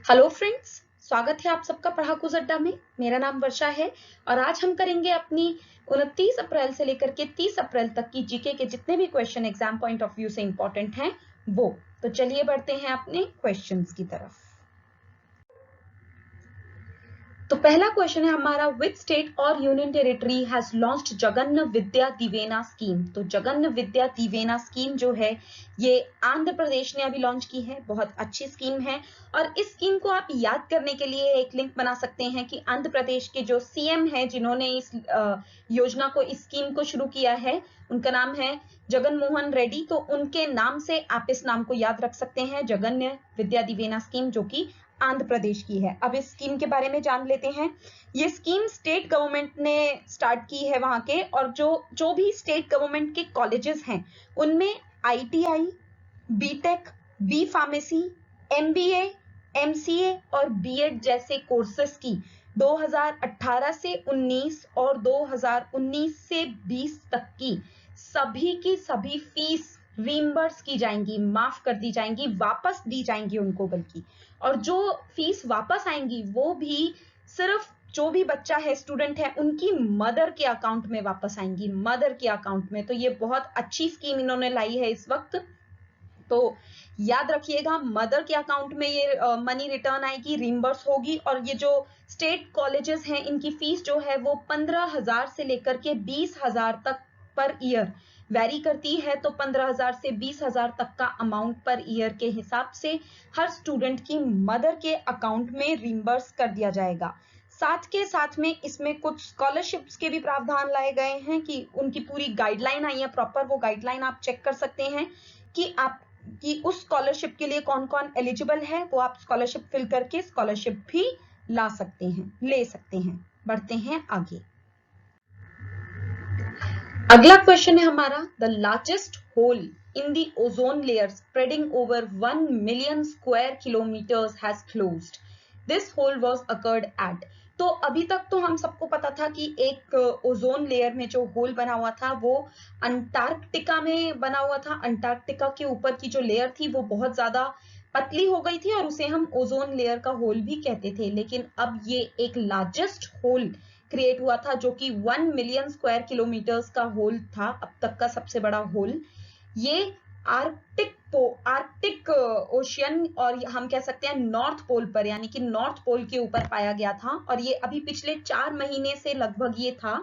Hello friends, स्वागत है आप सबका पढ़ाकू अड्डा में। मेरा नाम वर्षा है और आज हम करेंगे अपनी 29 अप्रैल से लेकर के 30 अप्रैल तक की जीके के जितने भी question exam point of view से इंपॉर्टेंट हैं वो। तो चलिए बढ़ते हैं अपने क्वेश्चंस की तरफ। तो पहला क्वेश्चन है हमारा, विच स्टेट और union territory has launched Jagananna Vidya Deevena scheme. तो जगन्न विद्या दिवेना स्कीम जो है ये आंध्र प्रदेश ने अभी लॉन्च की है। बहुत अच्छी स्कीम है और इस स्कीम को आप याद करने के लिए एक लिंक बना सकते हैं कि आंध्र प्रदेश के जो सीएम है जिन्होंने इस योजना को, इस स्कीम को शुरू किया है, उनका नाम है जगन मोहन रेड्डी। तो उनके नाम से आप इस नाम को याद रख सकते हैं, जगन्य विद्या दिवेना स्कीम, जो कि आंध्र प्रदेश की है। अब इस स्कीम के बारे में जान लेते हैं। ये स्कीम स्टेट गवर्नमेंट ने स्टार्ट की है वहां के, और जो भी स्टेट गवर्नमेंट के कॉलेजेस हैं उनमें ITI, BTech, B pharmacy, MBA, MCA और बीएड जैसे कोर्सेस की 2018 से 19 और 2019 से 20 तक की सभी फीस रीइंबर्स की जाएंगी, माफ कर दी जाएंगी, वापस दी जाएंगी उनको। बल्कि और जो फीस वापस आएंगी वो भी सिर्फ जो भी बच्चा है, स्टूडेंट है, उनकी मदर के अकाउंट में वापस आएंगी, मदर के अकाउंट में। तो ये बहुत अच्छी स्कीम इन्होंने लाई है इस वक्त। तो याद रखिएगा, मदर के अकाउंट में ये मनी रिटर्न आएगी, रिम्बर्स होगी। और ये जो स्टेट कॉलेजेस हैं इनकी फीस जो है वो 15,000 से लेकर के 20,000 तक पर ईयर वैरी करती है। तो 15,000 से 20,000 तक का अमाउंट पर ईयर के हिसाब से हर स्टूडेंट की मदर के अकाउंट में रिम्बर्स कर दिया जाएगा। साथ के साथ में इसमें कुछ स्कॉलरशिप्स के भी प्रावधान लाए गए हैं कि उनकी पूरी गाइडलाइन आई है प्रॉपर। वो गाइडलाइन आप चेक कर सकते हैं कि उस स्कॉलरशिप के लिए कौन कौन एलिजिबल है। वो आप स्कॉलरशिप फिल करके स्कॉलरशिप भी ले सकते हैं। बढ़ते हैं आगे। अगला क्वेश्चन है हमारा, the largest hole in the ozone layer spreading over 1 million square kilometres has closed. This hole was occurred at. तो अभी तक तो हम सबको पता था कि एक ओजोन लेयर में जो होल बना हुआ था वो अंटार्कटिका में बना हुआ था। अंटार्कटिका के ऊपर की जो लेयर थी वो बहुत ज्यादा पतली हो गई थी और उसे हम ओजोन लेयर का होल भी कहते थे। लेकिन अब ये एक लार्जेस्ट होल क्रिएट हुआ था जो कि 1 मिलियन स्क्वायर किलोमीटर्स का होल था, अब तक का सबसे बड़ा होल। ये आर्कटिक ओशियन और हम कह सकते हैं नॉर्थ पोल पर, यानी कि नॉर्थ पोल के ऊपर पाया गया था। और ये अभी पिछले 4 महीने से लगभग ये था।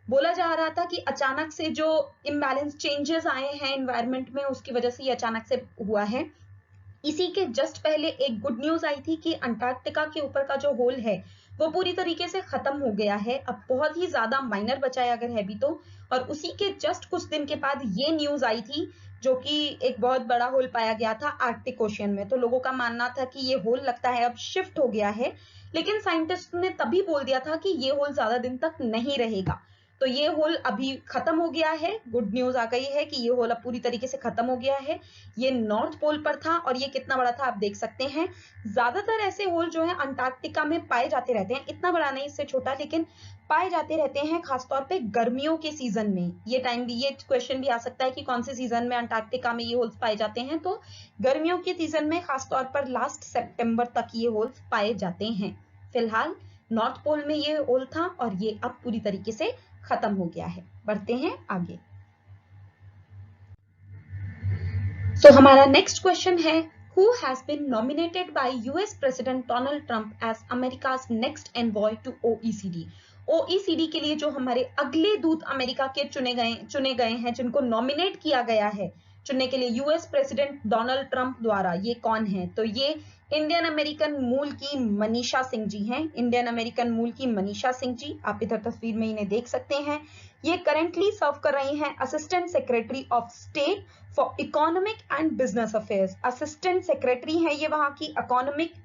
बोला जा रहा था कि अचानक से जो इम्बैलेंस चेंजेस आए हैं एनवायरनमेंट में, उसकी वजह से ये अचानक से हुआ है। इसी के जस्ट पहले एक गुड न्यूज आई थी कि अंटार्कटिका के ऊपर का जो होल है वो पूरी तरीके से खत्म हो गया है। अब बहुत ही ज्यादा माइनर बचा है अगर है भी तो। और उसी के जस्ट कुछ दिन के बाद ये न्यूज आई थी जो कि एक बहुत बड़ा होल पाया गया था आर्कटिक ओशियन में। तो लोगों का मानना था कि ये होल लगता है अब शिफ्ट हो गया है, लेकिन साइंटिस्ट ने तभी बोल दिया था कि ये होल ज्यादा दिन तक नहीं रहेगा। तो ये होल अभी खत्म हो गया है। गुड न्यूज आ गई है कि ये होल अब पूरी तरीके से खत्म हो गया है। ये नॉर्थ पोल पर था और ये कितना बड़ा था आप देख सकते हैं। ज्यादातर ऐसे होल जो है अंटार्कटिका में पाए जाते रहते हैं, इतना बड़ा नहीं, इससे छोटा, लेकिन पाए जाते रहते हैं खासतौर पे गर्मियों के सीजन में। ये टाइम भी, ये क्वेश्चन भी आ सकता है कि कौन से सीजन में अंटार्कटिका में ये होल्स पाए जाते हैं। तो गर्मियों के सीजन में खासतौर पर लास्ट सितंबर तक ये होल्स पाए जाते हैं। फिलहाल नॉर्थ पोल में ये होल था और ये अब पूरी तरीके से खत्म हो गया है। बढ़ते हैं आगे। तो हमारा नेक्स्ट क्वेश्चन है, who has been nominated by US President Donald Trump as America's next envoy to OECD। OECD के लिए जो हमारे अगले दूत अमेरिका के चुने गए हैं, जिनको नॉमिनेट किया गया है चुनने के लिए यूएस प्रेसिडेंट डोनाल्ड ट्रंप द्वारा, ये कौन है? तो ये इंडियन अमेरिकन मूल की मनीषा सिंह जी हैं। इंडियन अमेरिकन मूल की मनीषा सिंह जी, आप इधर तस्वीर में इन्हें देख सकते हैं। ये करेंटली सर्व कर रही हैं assistant secretary of state for economic and business affairs. Assistant secretary है ये वहां की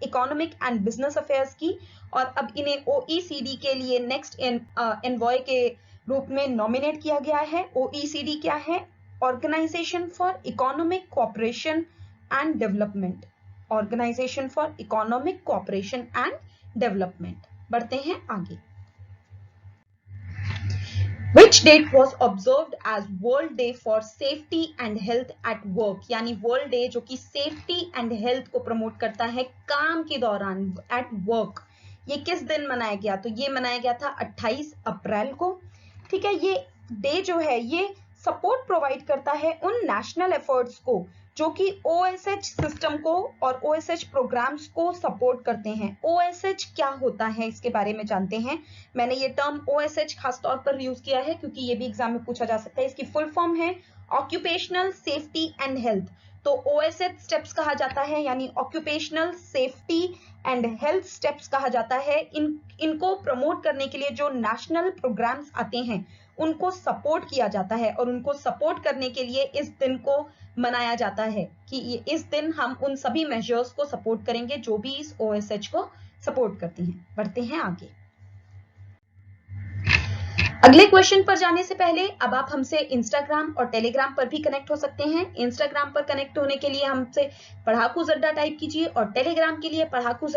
इकोनॉमिक एंड बिजनेस अफेयर्स की। और अब इन्हें ओईसीडी के लिए नेक्स्ट एनवॉय के रूप में नॉमिनेट किया गया है। ओईसीडी क्या है? Organisation for economic cooperation and development. Organisation for economic cooperation and development. बढ़ते हैं आगे। Which date was observed as World Day for Safety and Health at Work, यानी वर्ल्ड डे जो कि सेफ्टी एंड हेल्थ को promote करता है काम के दौरान, एट वर्क। ये किस दिन मनाया गया? तो ये मनाया गया था 28 अप्रैल को। ठीक है, ये डे जो है ये सपोर्ट प्रोवाइड करता है उन नेशनल एफर्ट्स को जो कि OSH सिस्टम को और OSH प्रोग्राम्स को सपोर्ट करते हैं। OSH क्या होता है इसके बारे में जानते हैं। मैंने ये टर्म OSH खासतौर पर यूज किया है क्योंकि ये भी एग्जाम में पूछा जा सकता है। इसकी फुल फॉर्म है ऑक्यूपेशनल सेफ्टी एंड हेल्थ। तो OSH स्टेप्स कहा जाता है, यानी occupational safety and health steps कहा जाता है। इनको प्रमोट करने के लिए जो नेशनल प्रोग्राम्स आते हैं उनको सपोर्ट किया जाता है और उनको सपोर्ट करने के लिए इस दिन को मनाया जाता है कि इस दिन हम उन सभी मेजर्स को सपोर्ट करेंगे जो भी इस OSH को सपोर्ट करती हैं। बढ़ते हैं आगे। अगले क्वेश्चन पर जाने से पहले अब आप हमसे इंस्टाग्राम और टेलीग्राम पर भी कनेक्ट हो सकते हैं। इंस्टाग्राम पर कनेक्ट होने के लिए हमसे पढ़ाकू जड्डा टाइप कीजिए और टेलीग्राम के लिए पढ़ाकू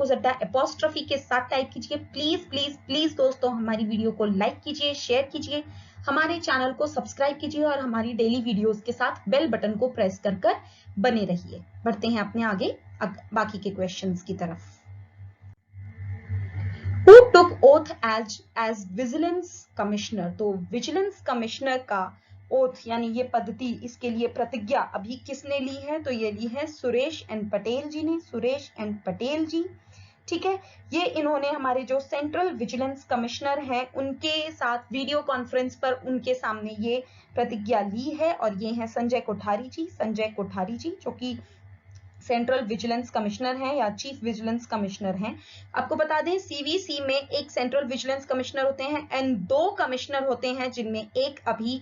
जड्डा एपोस्ट्रफी के साथ टाइप कीजिए। प्लीज प्लीज प्लीज दोस्तों हमारी वीडियो को लाइक कीजिए, शेयर कीजिए, हमारे चैनल को सब्सक्राइब कीजिए और हमारी डेली वीडियोस के साथ बेल बटन को प्रेस कर बने रहिए। बढ़ते हैं अपने आगे बाकी के क्वेश्चंस की तरफ। Who took oath as vigilance commissioner? तो विजिलेंस कमिश्नर का ओथ यानी ये पद्धति, इसके लिए प्रतिज्ञा अभी किसने ली है? तो ये ली है सुरेश एन पटेल जी ने। सुरेश एन पटेल जी, ठीक है, ये इन्होंने हमारे जो सेंट्रल विजिलेंस कमिश्नर हैं उनके साथ वीडियो कॉन्फ्रेंस पर उनके सामने ये प्रतिज्ञा ली है। और ये है संजय कोठारी जी। संजय कोठारी जी जो कि सेंट्रल विजिलेंस कमिश्नर हैं या चीफ विजिलेंस कमिश्नर हैं। आपको बता दें CVC में एक सेंट्रल विजिलेंस कमिश्नर होते हैं एंड 2 कमिश्नर होते हैं जिनमें एक अभी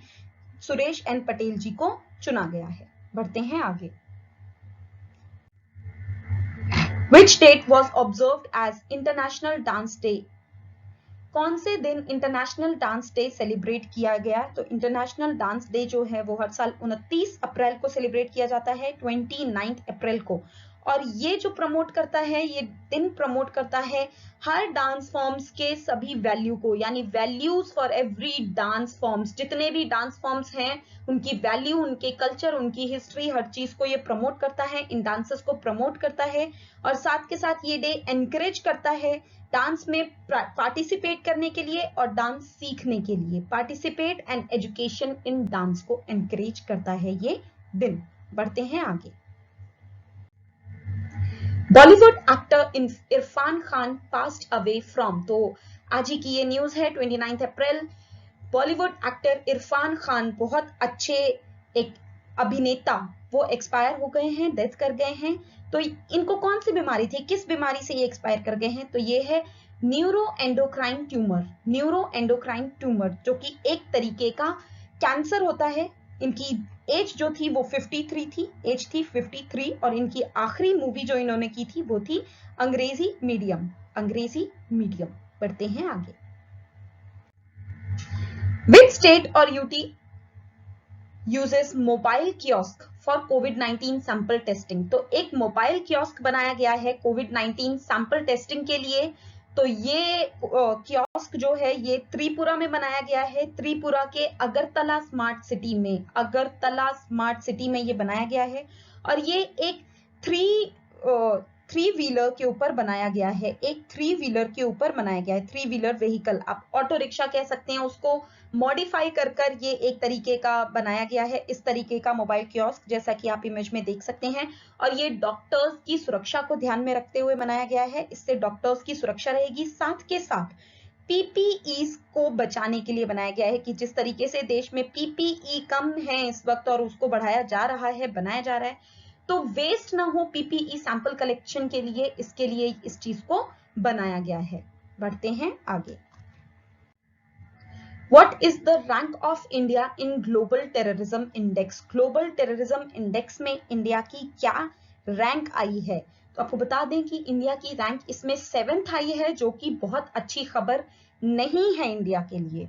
सुरेश एन पटेल जी को चुना गया है। बढ़ते हैं आगे। Which date was observed as international dance day? कौन से दिन इंटरनेशनल डांस डे सेलिब्रेट किया गया? तो इंटरनेशनल डांस डे जो है वो हर साल 29 अप्रैल को सेलिब्रेट किया जाता है, 29 अप्रैल को। और ये जो प्रमोट करता है, ये दिन प्रमोट करता है हर डांस फॉर्म्स के सभी वैल्यू को, यानी values for every dance forms. जितने भी डांस फॉर्म्स हैं उनकी वैल्यू, उनके कल्चर, उनकी हिस्ट्री, हर चीज को ये प्रमोट करता है, इन डांसेस को प्रमोट करता है। और साथ के साथ ये डे एनकरेज करता है डांस में पार्टिसिपेट करने के लिए और डांस सीखने के लिए। Participate and education in dance को एनकरेज करता है ये दिन। बढ़ते हैं आगे। Bollywood actor Irfan Khan passed away from. तो आज ही की ये न्यूज है, 29 अप्रैल। बॉलीवुड एक्टर इरफान खान, बहुत अच्छे एक अभिनेता, वो एक्सपायर हो गए हैं, डेथ कर गए हैं। तो इनको कौन सी बीमारी थी, किस बीमारी से ये एक्सपायर कर गए हैं? तो ये है neuro endocrine tumour. Neuro endocrine tumour जो कि एक तरीके का कैंसर होता है। इनकी एज जो थी वो 53 थी, एज थी 53। और इनकी आखिरी मूवी जो इन्होंने की थी वो थी अंग्रेजी मीडियम। अंग्रेजी मीडियम। बढ़ते हैं आगे। विच स्टेट और UT uses mobile kiosk for covid sample testing? तो एक मोबाइल कियोस्क बनाया गया है कोविड-19 सैंपल टेस्टिंग के लिए। तो ये कियोस्क जो है ये त्रिपुरा में बनाया गया है। त्रिपुरा के अगरतला स्मार्ट सिटी में, अगरतला स्मार्ट सिटी में ये बनाया गया है। और ये एक थ्री व्हीलर के ऊपर बनाया गया है, एक 3 व्हीलर के ऊपर बनाया गया है। 3 व्हीलर व्हीकल, आप ऑटो रिक्शा कह सकते हैं उसको, मॉडिफाई कर ये एक तरीके का बनाया गया है, इस तरीके का मोबाइल कियोस्क, जैसा कि आप इमेज में देख सकते हैं। और ये डॉक्टर्स की सुरक्षा को ध्यान में रखते हुए बनाया गया है। इससे डॉक्टर्स की सुरक्षा रहेगी, साथ के साथ PPEs को बचाने के लिए बनाया गया है कि जिस तरीके से देश में PPE कम है इस वक्त और उसको बढ़ाया जा रहा है, बनाया जा रहा है, तो वेस्ट ना हो PPE सैंपल कलेक्शन के लिए, इसके लिए इस चीज को बनाया गया है। बढ़ते हैं आगे। What is the rank of India in Global Terrorism Index? Global terrorism index में इंडिया की क्या रैंक आई है? तो आपको बता दें कि इंडिया की रैंक इसमें 7th आई है, जो कि बहुत अच्छी खबर नहीं है इंडिया के लिए।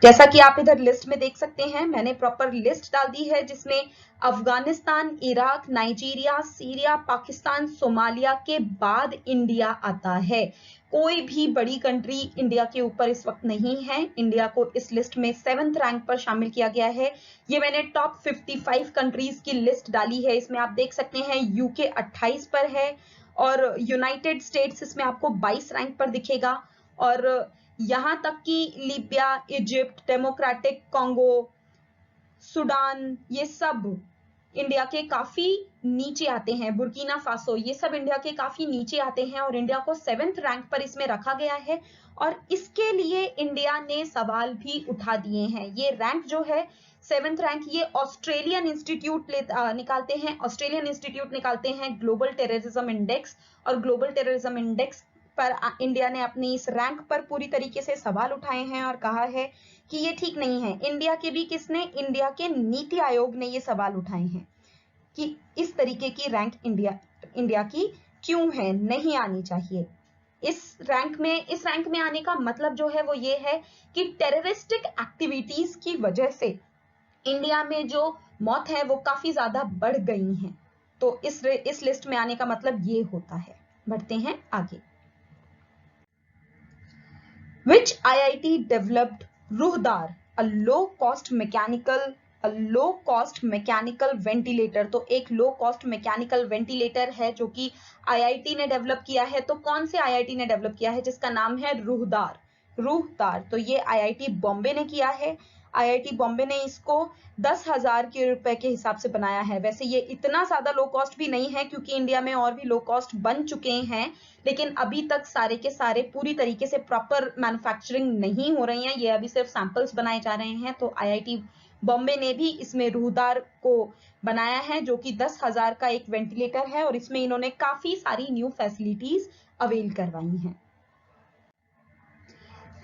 जैसा कि आप इधर लिस्ट में देख सकते हैं, मैंने प्रॉपर लिस्ट डाल दी है जिसमें Afghanistan, Iraq, Nigeria, Syria, Pakistan, Somalia के बाद इंडिया आता है। कोई भी बड़ी कंट्री इंडिया के ऊपर इस वक्त नहीं है। इंडिया को इस लिस्ट में 7th रैंक पर शामिल किया गया है। ये मैंने टॉप 55 कंट्रीज की लिस्ट डाली है। इसमें आप देख सकते हैं यूके 28 पर है और यूनाइटेड स्टेट्स इसमें आपको 22 रैंक पर दिखेगा, और यहां तक कि Libya, Egypt, democratic Congo, Sudan, ये सब इंडिया के काफी नीचे आते हैं। बुर्किना फासो, ये सब इंडिया के काफी नीचे आते हैं और इंडिया को 7th रैंक पर इसमें रखा गया है। और इसके लिए इंडिया ने सवाल भी उठा दिए हैं। ये रैंक जो है 7th रैंक, ये ऑस्ट्रेलियन इंस्टीट्यूट निकालते हैं। ऑस्ट्रेलियन इंस्टीट्यूट निकालते हैं ग्लोबल टेररिज्म इंडेक्स, और ग्लोबल टेररिज्म इंडेक्स पर इंडिया ने अपनी इस रैंक पर पूरी तरीके से सवाल उठाए हैं और कहा है कि ये ठीक नहीं है। इंडिया के भी किसने, इंडिया के नीति आयोग ने ये सवाल उठाए हैं कि इस तरीके की रैंक इंडिया की क्यों है, नहीं आनी चाहिए। इस रैंक में आने का मतलब जो है वो ये है कि टेररिस्टिक एक्टिविटीज की वजह से इंडिया में जो मौत है वो काफी ज्यादा बढ़ गई हैं। तो इस लिस्ट में आने का मतलब ये होता है। बढ़ते हैं आगे। Which IIT developed Ruhdar, a low-cost mechanical ventilator? तो एक लो कॉस्ट मैकेनिकल वेंटिलेटर है जो कि आईआईटी ने डेवलप किया है। तो कौन से आईआईटी ने डेवलप किया है? जिसका नाम है रूहदार। तो ये आईआईटी बॉम्बे ने किया है। आईआईटी बॉम्बे ने इसको 10,000 के रुपए के हिसाब से बनाया है। वैसे ये इतना ज्यादा लो कॉस्ट भी नहीं है क्योंकि इंडिया में और भी लो कॉस्ट बन चुके हैं, लेकिन अभी तक सारे के सारे पूरी तरीके से प्रॉपर मैन्युफैक्चरिंग नहीं हो रही है। ये अभी सिर्फ सैंपल्स बनाए जा रहे हैं। तो आईआईटी बॉम्बे ने भी इसमें रूहदार को बनाया है जो कि 10,000 का एक वेंटिलेटर है, और इसमें इन्होंने काफी सारी न्यू फैसिलिटीज अवेल करवाई हैं।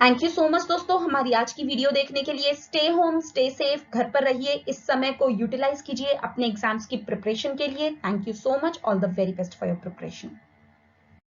थैंक यू सो मच दोस्तों हमारी आज की वीडियो देखने के लिए। स्टे होम, स्टे सेफ, घर पर रहिए। इस समय को यूटिलाइज कीजिए अपने एग्जाम्स की प्रिपरेशन के लिए। Thank you so much. All the very best for your preparation.